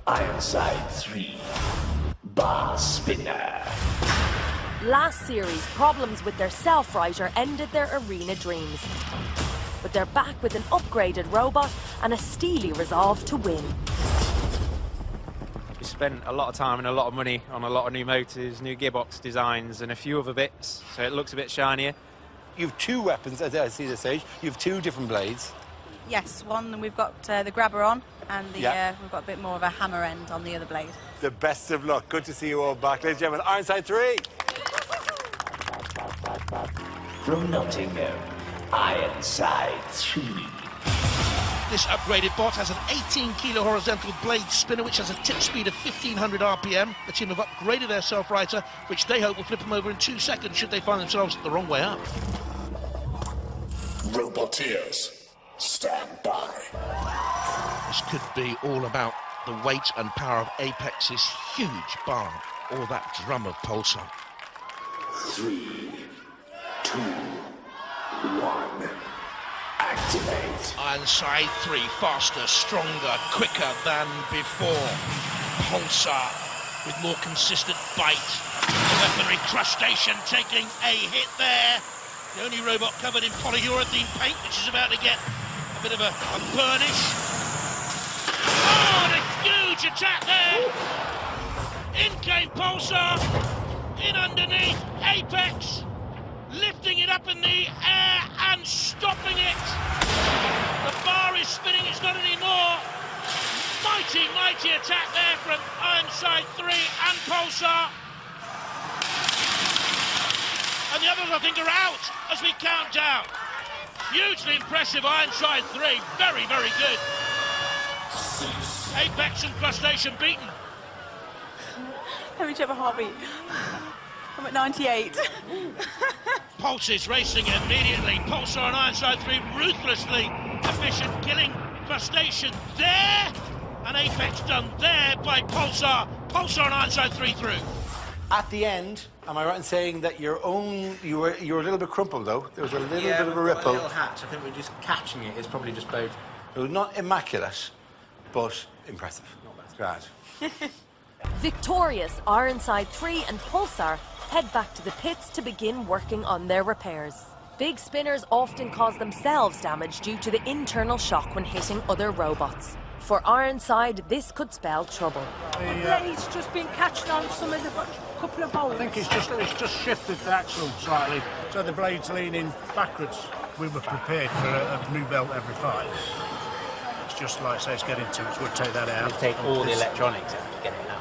Ironside3 Bar Spinner. Last series, problems with their self-righter ended their arena dreams. But they're back with an upgraded robot and a steely resolve to win. We spent a lot of time and a lot of money on a lot of new motors, new gearbox designs and a few other bits, so it looks a bit shinier. You've two weapons, as I see this stage. You've two different blades. Yes, one we've got the grabber on, and we've got a bit more of a hammer end on the other blade. The best of luck. Good to see you all back. Ladies and gentlemen, Ironside3. From Nottingham, Ironside3. This upgraded bot has an 18-kilo horizontal blade spinner, which has a tip speed of 1,500 RPM. The team have upgraded their self-righter, which they hope will flip them over in 2 seconds should they find themselves the wrong way up. Roboteers, stand by. This could be all about the weight and power of Apex's huge bar, or that drum of Pulsar. 3, 2, 1. Activate. Ironside3, faster, stronger, quicker than before. Pulsar with more consistent bite. The weaponry Crushtacean taking a hit there. The only robot covered in polyurethane paint, which is about to get a bit of a burnish. Oh, and a huge attack there. In came Pulsar. In underneath, Apex. Lifting it up in the air and stopping it. The bar is spinning, it's not anymore. Mighty, mighty attack there from Ironside3 and Pulsar. And the others, I think, are out as we count down. Hugely impressive Ironside3, very, very good. Apex and Crushtacean beaten. Let me check my heartbeat. I'm at 98. Pulses racing immediately. Pulsar and Ironside3 ruthlessly efficient, killing Crushtacean there. And Apex done there by Pulsar. Pulsar and Ironside3 through. At the end, am I right in saying that you were a little bit crumpled though? There was a little bit of a ripple. A little hatch. I think we're just catching it. It's probably just bowed. It was not immaculate, but impressive. Not bad. Victorious, Ironside3 and Pulsar head back to the pits to begin working on their repairs. Big spinners often cause themselves damage due to the internal shock when hitting other robots. For Ironside, this could spell trouble. The blade's just been catching on some of the couple of bolts. I think it's just shifted the axle slightly, so the blade's leaning backwards. We were prepared for a new belt every 5. It's just like, say, it's getting to it, so we'll take that out. We'll take all the electronics out to get it out.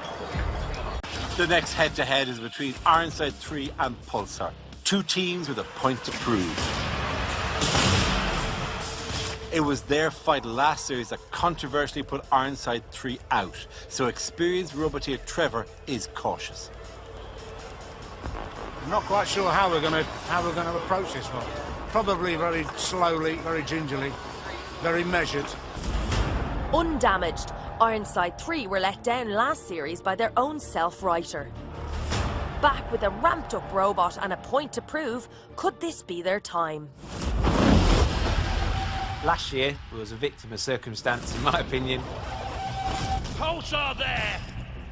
The next head-to-head is between Ironside3 and Pulsar. Two teams with a point to prove. It was their fight last series that controversially put Ironside3 out, so experienced roboteer Trevor is cautious. I'm not quite sure how we're going to approach this one. Probably very slowly, very gingerly, very measured. Undamaged, Ironside3 were let down last series by their own self-righter. Back with a ramped-up robot and a point to prove, could this be their time? Last year was a victim of circumstance, in my opinion. Pulsar there,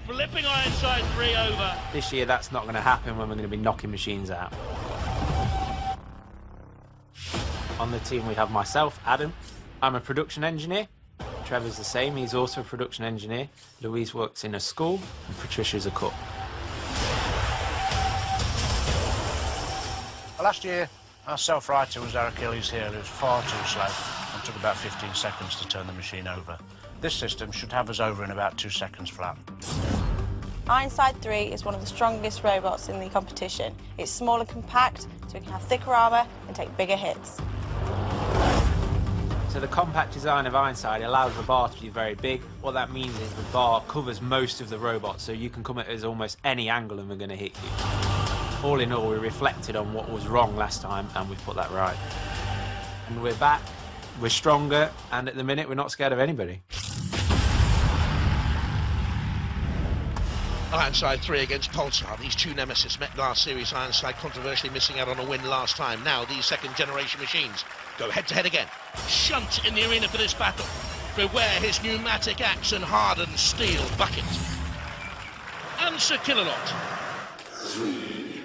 flipping Ironside3 over. This year, that's not going to happen when we're going to be knocking machines out. On the team, we have myself, Adam. I'm a production engineer. Trevor's the same, he's also a production engineer. Louise works in a school, and Patricia's a cook. Well, last year, our self-righter was our Achilles heel. It was far too slow and took about 15 seconds to turn the machine over. This system should have us over in about 2 seconds flat. Ironside3 is one of the strongest robots in the competition. It's small and compact, so it can have thicker armour and take bigger hits. So the compact design of Ironside allows the bar to be very big. What that means is the bar covers most of the robot, so you can come at it as almost any angle and we're going to hit you. All in all, we reflected on what was wrong last time and we've put that right. And we're back, we're stronger, and at the minute we're not scared of anybody. Ironside3 against Pulsar. These two nemesis met last series. Ironside controversially missing out on a win last time. Now these second-generation machines go head-to-head again. Shunt in the arena for this battle. Beware his pneumatic axe and hardened steel bucket. Answer Killalot. 3,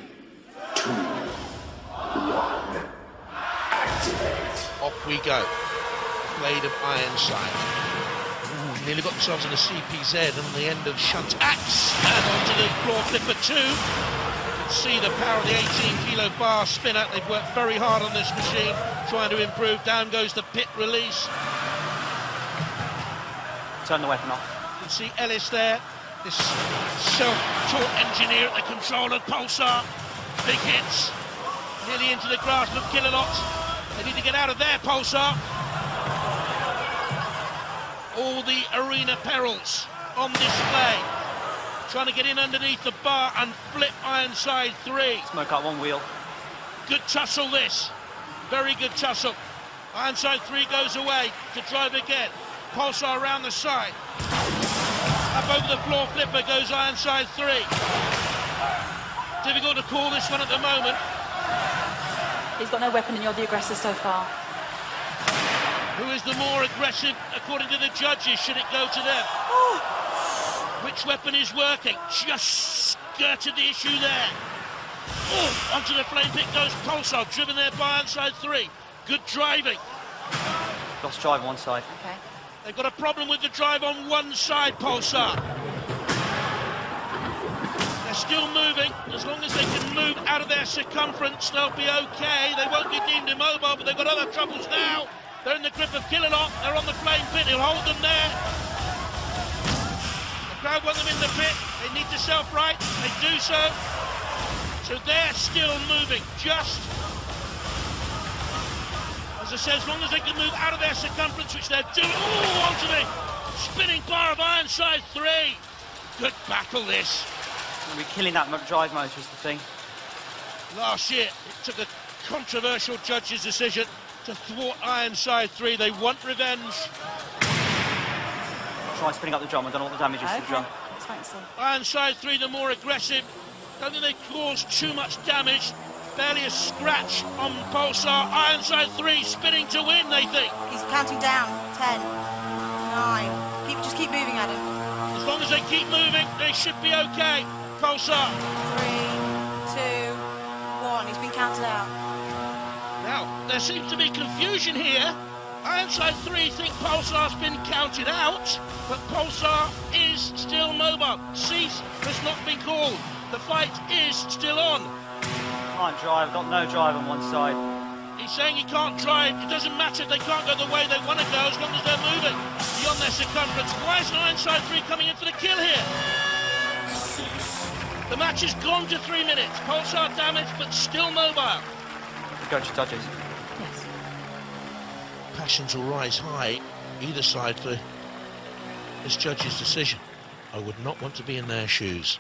2, 1. Activate. Off we go. Blade of Ironside. Ooh, nearly got themselves in a CPZ on the end of Shunt's axe. And onto the floor flipper 2. You can see the power of the 18-kilo bar spinner. They've worked very hard on this machine, trying to improve. Down goes the pit release. Turn the weapon off. You can see Ellis there, this self-taught engineer at the control of Pulsar. Big hits, nearly into the grasp of Killalot. They need to get out of there, Pulsar. All the arena perils on display. Trying to get in underneath the bar and flip Ironside3. Smoke out one wheel. Good tussle this. Very good tussle. Ironside3 goes away to drive again. Pulsar around the side. Up over the floor flipper goes Ironside3. Difficult to call this one at the moment. He's got no weapon and you're the aggressor so far. Who is the more aggressive according to the judges? Should it go to them? Which weapon is working? Just skirted the issue there. Oh, onto the flame pit goes Pulsar, driven there by Ironside3. Good driving. Lost drive on one side. Okay. They've got a problem with the drive on one side, Pulsar. They're still moving. As long as they can move out of their circumference, they'll be okay. They won't be deemed immobile, but they've got other troubles now. They're in the grip of Killalot. They're on the flame pit. He'll hold them there. The crowd want them in the pit. They need to self-right. They do so. So they're still moving. Just, as I said, as long as they can move out of their circumference, which they're doing. Ooh, onto the spinning bar of Ironside3. Good battle, this. We're killing that drive motor is the thing. Last year, it took a controversial judge's decision to thwart Ironside3. They want revenge. Try spinning up the drum. I don't know what the damage is to the drum. That's fancy. Ironside3, the more aggressive. Don't think they caused too much damage. Barely a scratch on Pulsar. Ironside3 spinning to win, they think. He's counting down. 10, 9. Just keep moving, Adam. As long as they keep moving, they should be okay. Pulsar. 3, 2, 1. He's been counted out. Now, there seems to be confusion here. Ironside3 think Pulsar's been counted out, but Pulsar is still mobile. Cease has not been called. The fight is still on. Can't drive, got no drive on one side. He's saying he can't drive. It doesn't matter if they can't go the way they want to go as long as they're moving beyond their circumference. Why is Ironside3 coming in for the kill here? The match has gone to 3 minutes. Pulsar damaged, but still mobile. Go to judges. Yes. Passions will rise high either side for this judge's decision. I would not want to be in their shoes.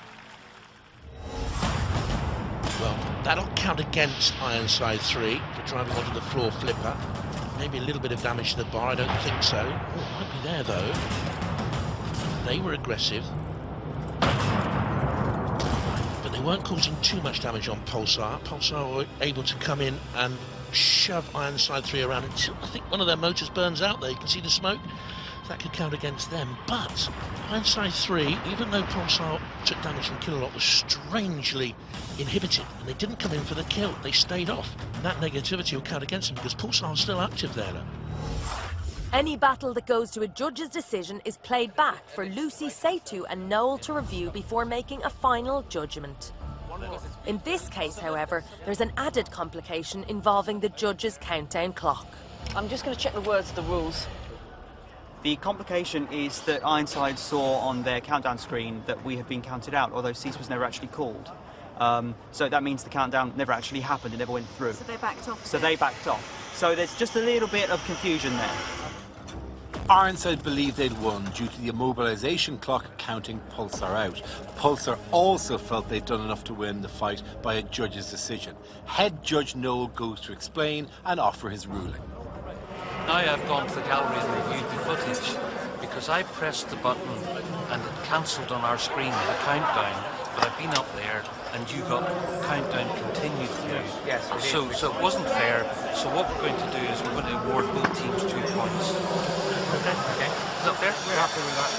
Well, that'll count against Ironside3 for driving onto the floor flipper. Maybe a little bit of damage to the bar, I don't think so. Oh, it might be there though. They were aggressive. But they weren't causing too much damage on Pulsar. Pulsar were able to come in and shove Ironside3 around until I think one of their motors burns out there. You can see the smoke. That could count against them. But Ironside3, even though Pulsar took damage from Killalot, was strangely inhibited, and they didn't come in for the kill. They stayed off. And that negativity will count against them because Pulsar was still active there. Any battle that goes to a judge's decision is played back for Lucy, Seitu and Noel to review before making a final judgment. In this case, however, there's an added complication involving the judge's countdown clock. I'm just going to check the words of the rules. The complication is that Ironside saw on their countdown screen that we had been counted out, although cease was never actually called. So that means the countdown never actually happened, it never went through. So they backed off. So they backed off. So there's just a little bit of confusion there. Ironside believed they'd won due to the immobilization clock counting Pulsar out. Pulsar also felt they'd done enough to win the fight by a judge's decision. Head Judge Noel goes to explain and offer his ruling. Now I've gone to the gallery and reviewed the footage because I pressed the button and it cancelled on our screen the countdown, but I've been up there and you got countdown continued through. Yes, so it wasn't fair. So what we're going to do is we're going to award both teams 2 points. fine. Okay. It's up there? We're happy with that.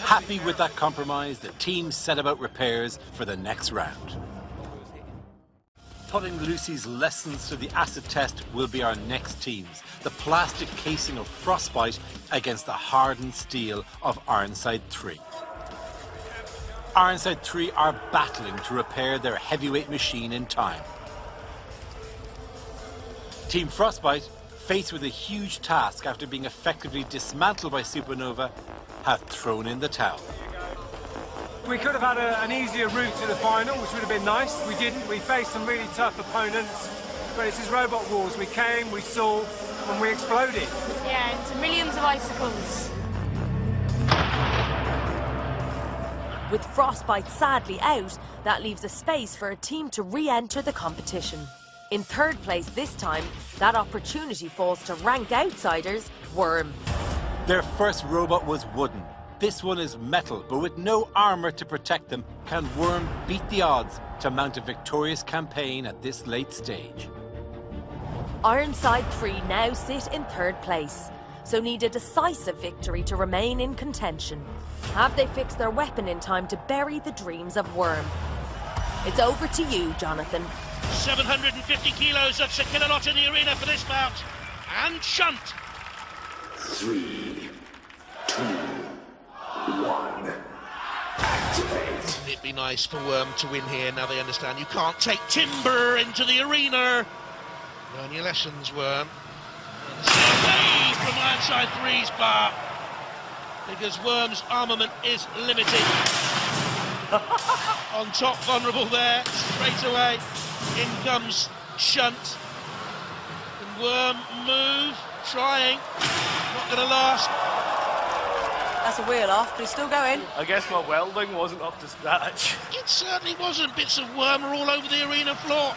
Happy with that compromise, the team set about repairs for the next round. Putting Lucy's lessons to the acid test will be our next teams. The plastic casing of Frostbite against the hardened steel of Ironside3. Ironside3 are battling to repair their heavyweight machine in time. Team Frostbite, faced with a huge task after being effectively dismantled by Supernova, have thrown in the towel. We could have had an easier route to the final, which would have been nice. We didn't. We faced some really tough opponents. But this is Robot Wars. We came, we saw, and we exploded. Yeah, into millions of icicles. With Frostbite sadly out, that leaves a space for a team to re-enter the competition. In third place this time, that opportunity falls to rank outsiders, Wyrm. Their first robot was wooden. This one is metal, but with no armor to protect them, can Wyrm beat the odds to mount a victorious campaign at this late stage? Ironside3 now sit in third place, so need a decisive victory to remain in contention. Have they fixed their weapon in time to bury the dreams of Wyrm? It's over to you, Jonathan. 750 kilos of Sakilolot in the arena for this bout. And Shunt. 3, 2, 1. Activate. It'd be nice for Wyrm to win here. Now they understand you can't take timber into the arena. Learn your lessons, Wyrm. Stay away from Ironside3's bar, because Wyrm's armament is limited. On top, vulnerable there, straight away. In comes Shunt. Can Wyrm move? Trying. Not going to last. That's a wheel off, but he's still going. I guess my welding wasn't up to scratch. It certainly wasn't. Bits of Wyrm are all over the arena floor.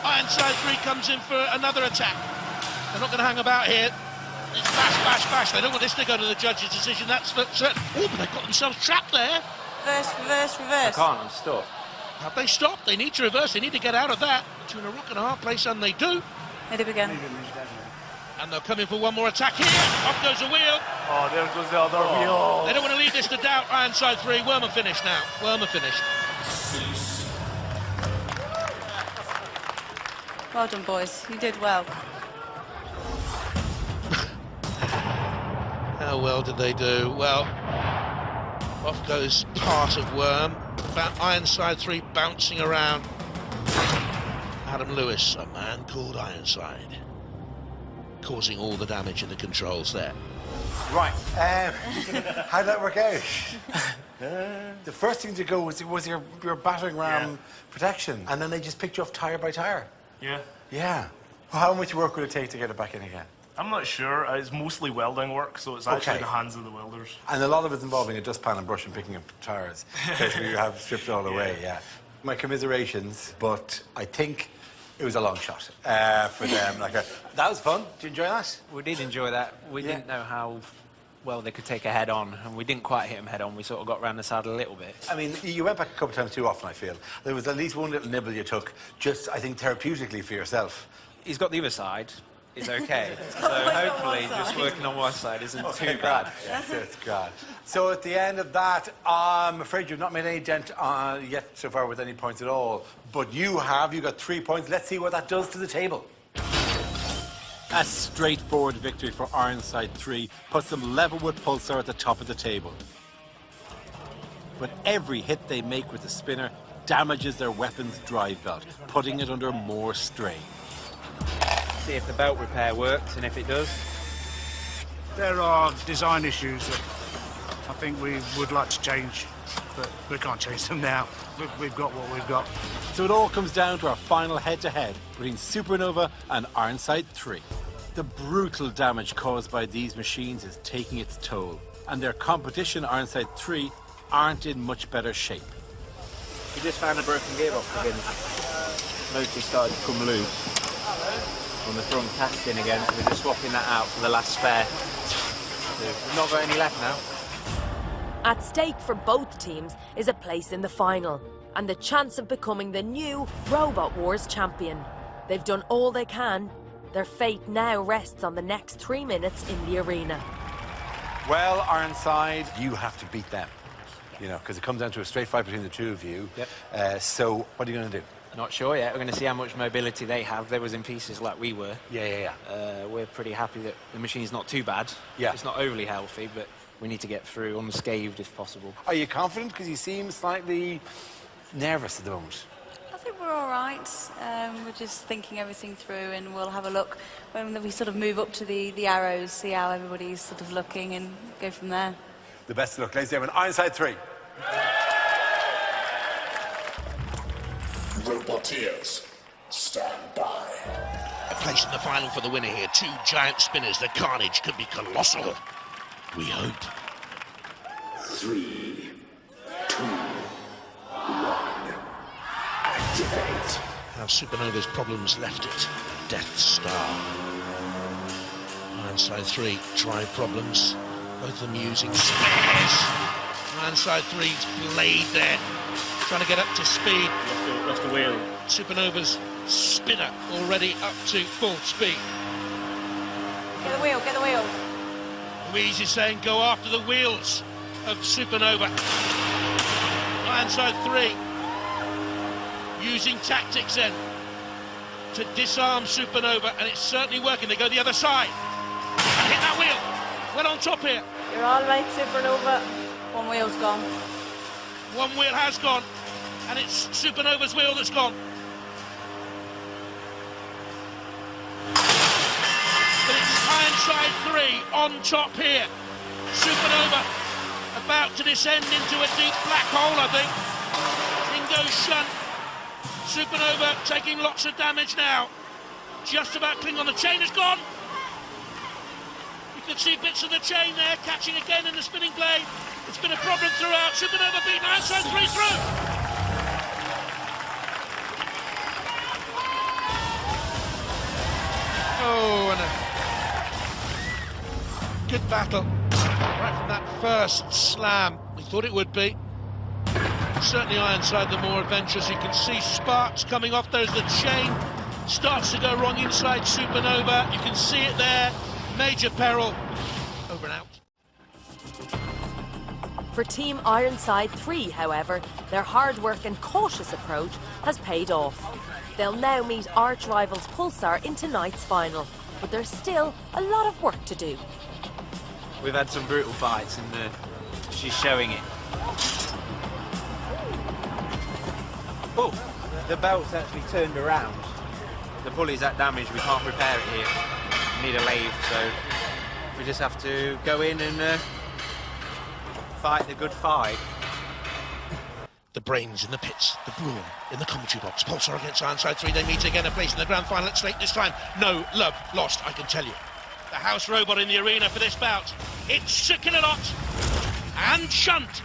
Ironside3 comes in for another attack. They're not going to hang about here. It's bash, bash, bash. They don't want this to go to the judge's decision. That's for certain. Oh, but they've got themselves trapped there. Reverse, reverse, reverse. I can't, I'm stuck. Have they stopped? They need to reverse. They need to get out of that. Between a rock and a hard place, and they do. Hit him again. And they'll come in for one more attack here. Off goes a wheel. Oh, there goes the other wheel. They don't want to leave this to doubt. Ironside3. Wyrm are finished now. Wyrm are finished. Well done, boys. You did well. How well did they do? Well, off goes part of Wyrm. Ironside3 bouncing around. Adam Lewis, a man called Ironside, causing all the damage in the controls there. Right, how'd that work out? The first thing to go was your battering ram protection, and then they just picked you off tire by tire. Yeah. Yeah. Well, how much work would it take to get it back in again? I'm not sure. It's mostly welding work, so it's actually in the hands of the welders. And a lot of it's involving a dustpan and brush and picking up tires, because we have stripped it all away, yeah. My commiserations, but I think it was a long shot for them. That was fun. Did you enjoy that? We did enjoy that. We didn't know how well they could take a head on, and we didn't quite hit them head on. We sort of got round the saddle a little bit. I mean, you went back a couple of times too often, I feel. There was at least one little nibble you took, just, I think, therapeutically for yourself. He's got the other side. It's okay. So hopefully just working on one side isn't too bad. Yes, it's good. So at the end of that, I'm afraid you've not made any dent yet so far with any points at all. But you have. You got 3 points. Let's see what that does to the table. A straightforward victory for Ironside3 puts them level with Pulsar at the top of the table. But every hit they make with the spinner damages their weapon's drive belt, putting it under more strain. See if the belt repair works, and if it does. There are design issues that I think we would like to change, but we can't change them now. We've got what we've got. So it all comes down to our final head-to-head between Supernova and Ironside3. The brutal damage caused by these machines is taking its toll, and their competition, Ironside3, aren't in much better shape. We just found a broken gearbox again. Motor started to come loose. On the front casting again, so we're just swapping that out for the last spare. So we've not got any left now. At stake for both teams is a place in the final, and the chance of becoming the new Robot Wars champion. They've done all they can, Their fate now rests on the next 3 minutes in the arena. Well, Ironside, you have to beat them. You know, because it comes down to a straight fight between the two of you. Yep. So, what are you going to do? Not sure yet. We're going to see how much mobility they have. They was in pieces like we were. Yeah. We're pretty happy that the machine's not too bad. Yeah. It's not overly healthy, but we need to get through unscathed if possible. Are you confident? Because you seem slightly nervous at the moment. I think we're all right. We're just thinking everything through, and we'll have a look when we sort of move up to the arrows, see how everybody's sort of looking, and go from there. The best of luck, ladies and gentlemen. Ironside 3. Roboteers, stand by. A place in the final for the winner here. 2 giant spinners. The carnage could be colossal. We hope. 3, 2, 1. Activate. How Supernova's problems left it. Death Star. Ironside 3, drive problems. Both of them using spares. Ironside 3's blade there. Trying to get up to speed. That's the wheel. Supernova's spinner already up to full speed. Get the wheel, get the wheels. Louise is saying go after the wheels of Supernova. Ironside 3 using tactics then to disarm Supernova, and it's certainly working. They go the other side and hit that wheel. Well on top here. You're all right, Supernova. One wheel's gone. One wheel has gone, and it's Supernova's wheel that's gone. But it's Ironside 3 on top here. Supernova about to descend into a deep black hole, I think. In goes Shunt. Supernova taking lots of damage now. Just about clinging on. The chain has gone. You can see bits of the chain there, catching again in the spinning blade. It's been a problem throughout. Supernova beaten Ironside 3 through. Oh, and a good battle. Right from that first slam. We thought it would be. Certainly Ironside the more adventurous. You can see sparks coming off. There's the chain. Starts to go wrong inside Supernova. You can see it there. Major peril. Over and out. For Team Ironside 3, however, their hard work and cautious approach has paid off. They'll now meet arch-rivals Pulsar in tonight's final, but there's still a lot of work to do. We've had some brutal fights, and she's showing it. Oh, the belt's actually turned around. The pulley's that damaged, we can't repair it here. We need a lathe, so we just have to go in and fight the good fight. The brains in the pits, the brawn in the commentary box. Pulsar against Ironside 3. They meet again, a place in the grand final at stake this time. No love lost, I can tell you. The house robot in the arena for this bout. It's Kilolot and Shunt.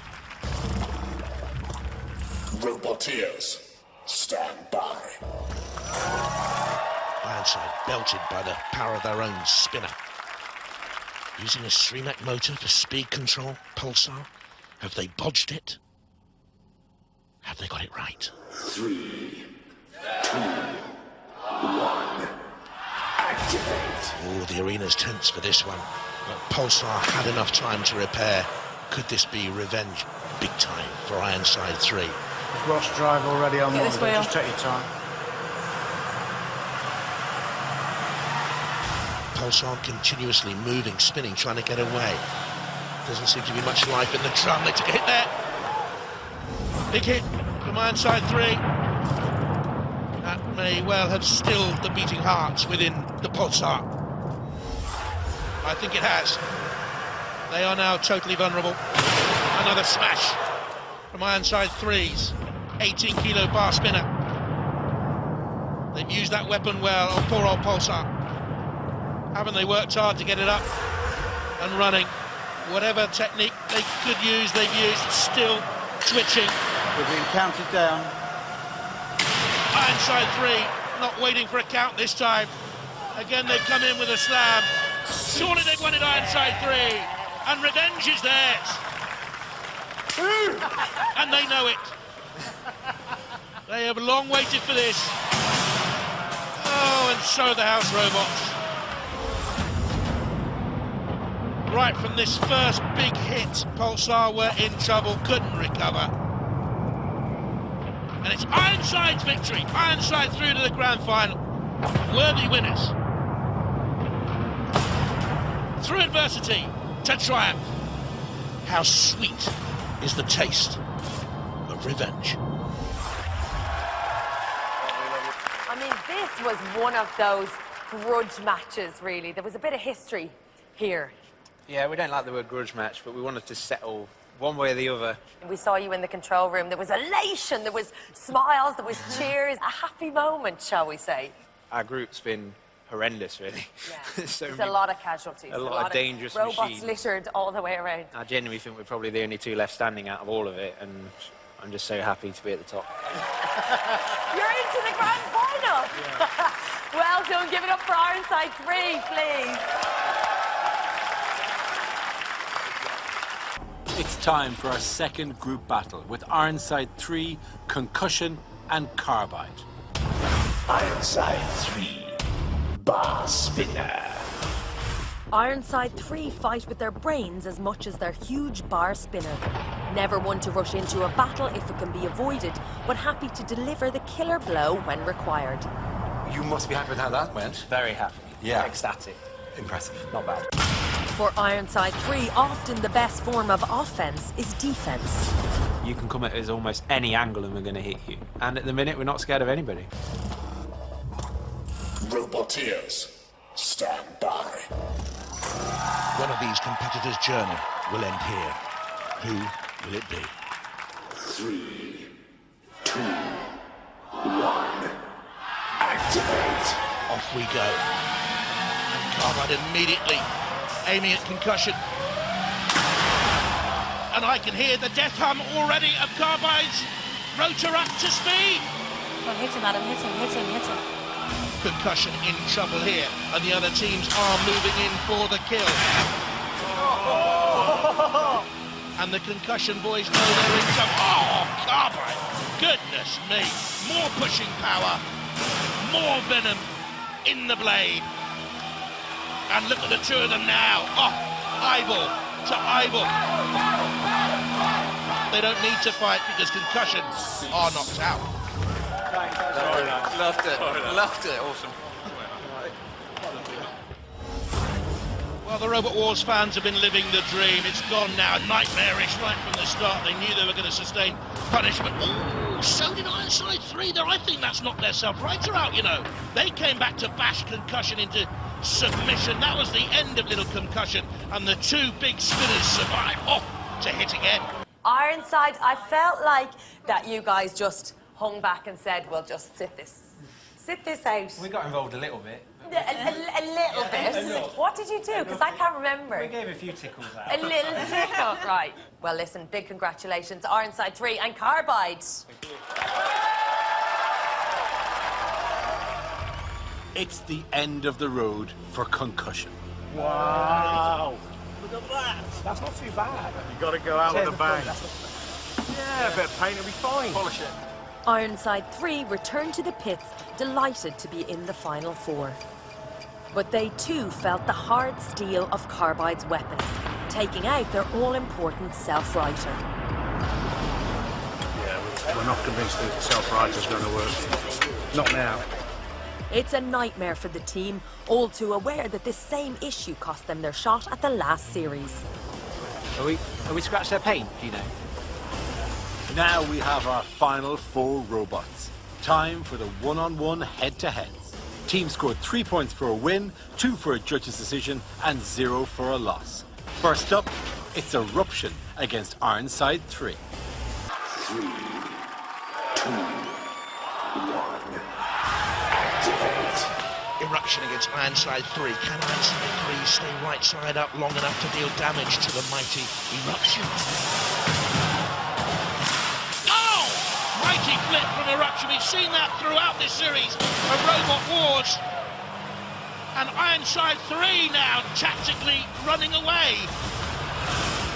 Roboteers, stand by. Ironside belted by the power of their own spinner. Using a Streamac motor for speed control. Pulsar, have they bodged it? Have they got it right? 3, 2, 1. Activate. Oh, the arena's tense for this one. But Pulsar had enough time to repair. Could this be revenge? Big time for Ironside 3. Ross drive already on Get this monitor. wheel. Just take your time. Pulsar continuously moving, spinning, trying to get away. Doesn't seem to be much life in the drum. They took a hit there. Big hit from Ironside 3. That may well have stilled the beating hearts within the Pulsar. I think it has. They are now totally vulnerable. Another smash from Ironside 3's 18-kilo bar spinner. They've used that weapon well. Oh, poor old Pulsar. Haven't they worked hard to get it up and running? Whatever technique they could use, they've used. Still twitching. We've been counted down. Ironside 3 not waiting for a count this time. Again, they've come in with a slam. Surely they've won it, Ironside 3. And revenge is theirs. And they know it. They have long waited for this. Oh, and so the house robots. Right from this first big hit, Pulsar were in trouble, couldn't recover. And it's Ironside's victory. Ironside through to the grand final. Worthy winners. Through adversity to triumph. How sweet is the taste of revenge. I mean, this was one of those grudge matches, really. There was a bit of history here. Yeah, we don't like the word grudge match, but we wanted to settle one way or the other. We saw you in the control room. There was elation, there was smiles, there was cheers. A happy moment, shall we say. Our group's been horrendous, really. Yeah. So There's a lot of casualties. a lot of dangerous robots machines. littered all the way around. I genuinely think we're probably the only two left standing out of all of it, and I'm just so happy to be at the top. You're into the grand final! Yeah. Well done. Give it up for Ironside3, please. It's time for our second group battle with Ironside3, Concussion and Carbide. Ironside3, bar spinner. Ironside3 fight with their brains as much as their huge bar spinner. Never one to rush into a battle if it can be avoided, but happy to deliver the killer blow when required. You must be happy with how that went. Very happy. Yeah. Ecstatic. Impressive. Not bad. For Ironside3, often the best form of offense is defense. You can come at us almost any angle and we're going to hit you. And at the minute, we're not scared of anybody. Roboteers, stand by. One of these competitors' journey will end here. Who will it be? 3, 2, 1. Activate. Off we go. And Carbide immediately aiming at Concussion. And I can hear the death hum already of Carbide's rotor up to speed. Well, hit him, Adam, hit him, hit him, hit him. Concussion in trouble here, and the other teams are moving in for the kill. And the Concussion boys know they're in trouble. Oh, Carbide! Goodness me! More pushing power, more venom in the blade. And look at the two of them now. Oh, eyeball to eyeball. They don't need to fight because Concussion are knocked out. Loved it. Loved it. Awesome. Well, the Robot Wars fans have been living the dream. It's gone now. Nightmarish right from the start. They knew they were going to sustain punishment. Ooh, so did Ironside3 there. I think that's knocked their self-righter out, you know. They came back to bash Concussion into submission. That was the end of little Concussion. And the two big spinners survived. Oh, to hit again. Ironside, I felt like that you guys just hung back and said, we'll just sit this out. We got involved a little bit. A little bit. What did you do? Because I can't remember. We gave a few tickles out. A little tickle, right. Well, listen, big congratulations, Ironside3 and Carbide. It's the end of the road for Concussion. Wow. Look at that. That's not too bad. You got to go out with a bang. Yeah, a bit of paint will be fine. Polish it. Ironside3 returned to the pits, delighted to be in the final four. But they too felt the hard steel of Carbide's weapon, taking out their all-important self-righter. Yeah, we're not convinced that self-righter's going to work. Not now. It's a nightmare for the team, all too aware that this same issue cost them their shot at the last series. Are we scratched their paint, do you know? Now we have our final four robots. Time for the one-on-one head-to-heads. Team scored 3 points for a win, 2 for a judge's decision, and 0 for a loss. First up, it's Eruption against Ironside3. 3, 2, 1. Activate. Eruption against Ironside3. Can Ironside3 stay right side up long enough to deal damage to the mighty Eruption? Oh! Mighty flip from Eruption. We've seen that throughout this series of Robot Wars. And Ironside3 now tactically running away.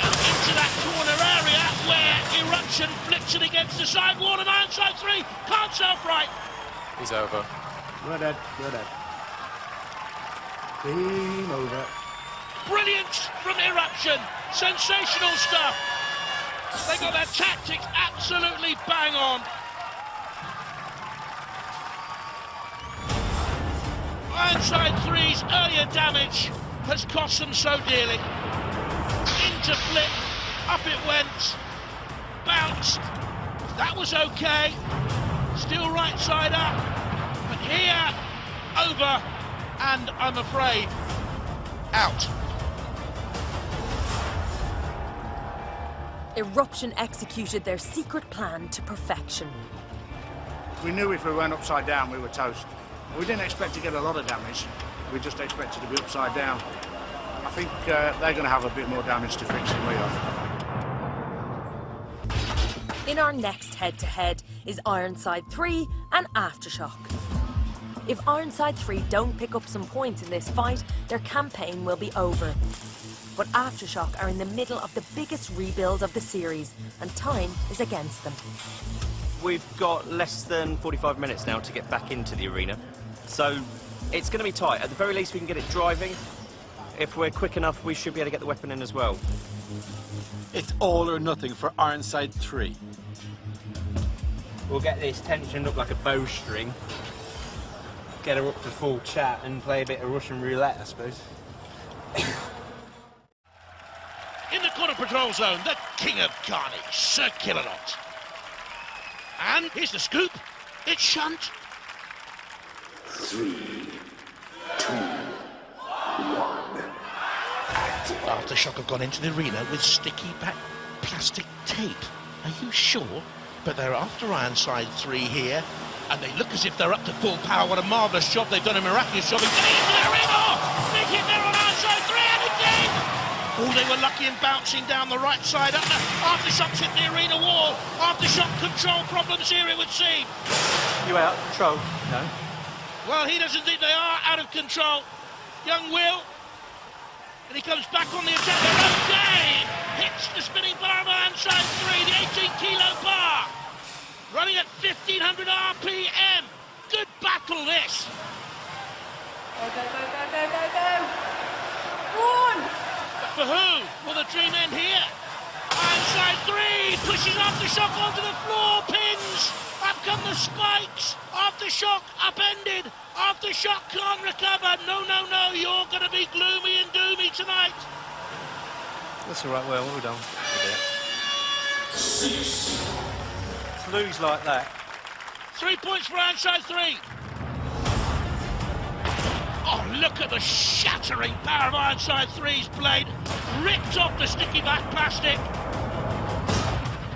And into that corner area where Eruption flips it against the side wall, and Ironside3 can't self-right. He's over. We're dead. Game over. Brilliant from Eruption. Sensational stuff. They got their tactics absolutely bang on. Ironside3's earlier damage has cost them so dearly. Into flip, up it went, bounced. That was okay. Still right side up. But here, over, and I'm afraid, out. Eruption executed their secret plan to perfection. We knew if we went upside down, we were toast. We didn't expect to get a lot of damage. We just expected to be upside down. I think they're going to have a bit more damage to fix than we are. In our next head-to-head is Ironside3 and Aftershock. If Ironside3 don't pick up some points in this fight, their campaign will be over. But Aftershock are in the middle of the biggest rebuild of the series, and time is against them. We've got less than 45 minutes now to get back into the arena, so it's going to be tight. At the very least, we can get it driving. If we're quick enough, we should be able to get the weapon in as well. It's all or nothing for Ironside3. We'll get this tensioned up like a bowstring, get her up to full chat and play a bit of Russian roulette, I suppose. In the corner patrol zone, the king of carnage, Sir Killalot. And here's the scoop. It's Shunt. 3, 2, 1. Aftershock have gone into the arena with sticky back plastic tape. Are you sure? But they're after Ironside3 here, and they look as if they're up to full power. What a marvellous job. They've done a miraculous job in getting into the arena. Big hit there on Ironside3, and again! Oh, they were lucky in bouncing down the right side. Aftershock's hit the arena wall. Aftershock control problems here, it would seem. You out of control? No. Well, he doesn't think they are out of control. Young Will. And he comes back on the attack. They're okay. Hits the spinning bar of Ironside3, the 18-kilo bar. Running at 1,500 RPM. Good battle, this. Go, go, go, go, go, go, go. One. But for who? Will the dream end here? Ironside3 pushing Aftershock onto the floor, pins. Up come the spikes. Aftershock upended. Aftershock can't recover. No, no, no. You're going to be gloomy and doomy tonight. That's all right, well, well done. To lose like that. 3 points for Ironside3. Oh, look at the shattering power of Ironside3's blade. Ripped off the sticky back plastic.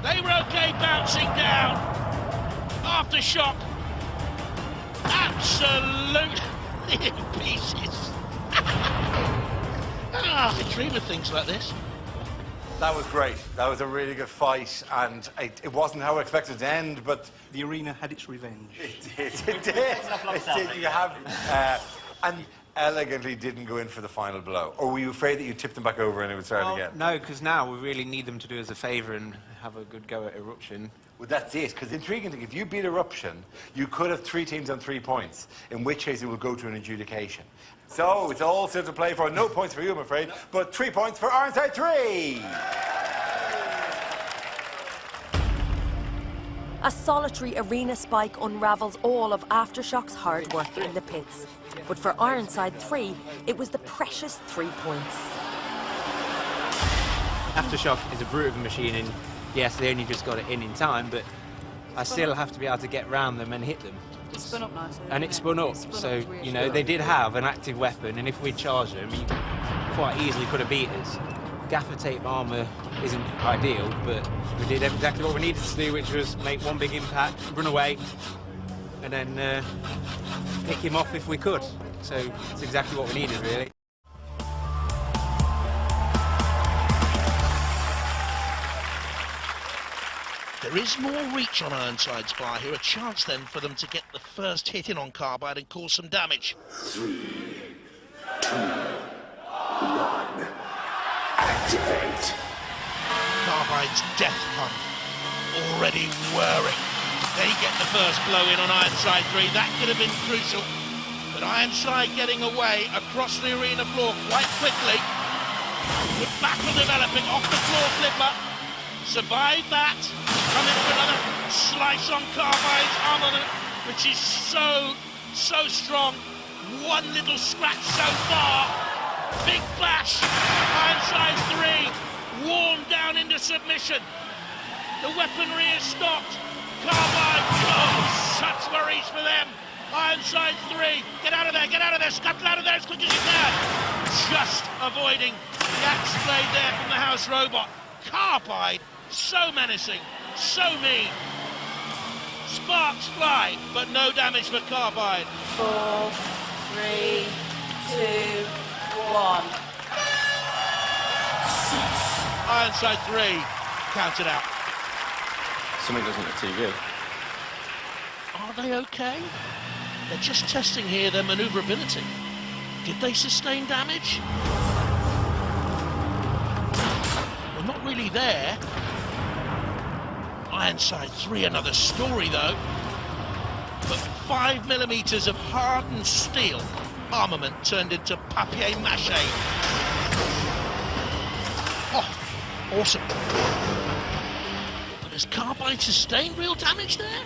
They were okay bouncing down. Aftershock. Absolutely in pieces. I dream of things like this. That was great. That was a really good fight, and it wasn't how I expected it to end, but... The arena had its revenge. It did. It did. You have... and elegantly didn't go in for the final blow. Or were you afraid that you tipped them back over and it would start again? No, because now we really need them to do us a favour and have a good go at Eruption. Well, that's it, because intriguing thing, if you beat Eruption, you could have 3 teams on 3 points, in which case it will go to an adjudication. So, it's all still to play for. No points for you, I'm afraid, but 3 points for Ironside3! A solitary arena spike unravels all of Aftershock's hard work in the pits. But for Ironside3, it was the precious 3 points. Aftershock is a brute of a machine, and yes, they only just got it in time, but I still have to be able to get round them and hit them. It spun up nicely. And it spun up, so, you know, they did have an active weapon, and if we charged them, you quite easily could have beat us. Gaffer tape armour isn't ideal, but we did exactly what we needed to do, which was make one big impact, run away, and then pick him off if we could. So it's exactly what we needed, really. There is more reach on Ironside's bar here, a chance then for them to get the first hit in on Carbide and cause some damage. 3, 2, 1. Activate. Carbide's death hunt already whirring. They get the first blow in on Ironside3. That could have been crucial. But Ironside getting away across the arena floor quite quickly. Good battle developing off the floor flipper. Survive that. Coming for another slice on Carbide's armament, which is so strong. One little scratch so far. Big flash. Ironside3 worn down into submission. The weaponry is stopped. Carbide, oh, such worries for them. Ironside3, get out of there, scuttle out of there as quick as you can. Just avoiding the axe blade there from the house robot. Carbide, so menacing, so mean. Sparks fly, but no damage for Carbide. 4, 3, 2, 1. Ironside3 counted out. Something doesn't look too good. Are they okay? They're just testing here their manoeuvrability. Did they sustain damage? Well, not really there. Ironside3, another story though. But 5mm of hardened steel armament turned into papier-mâché. Oh, awesome. But has Carbide sustained real damage there?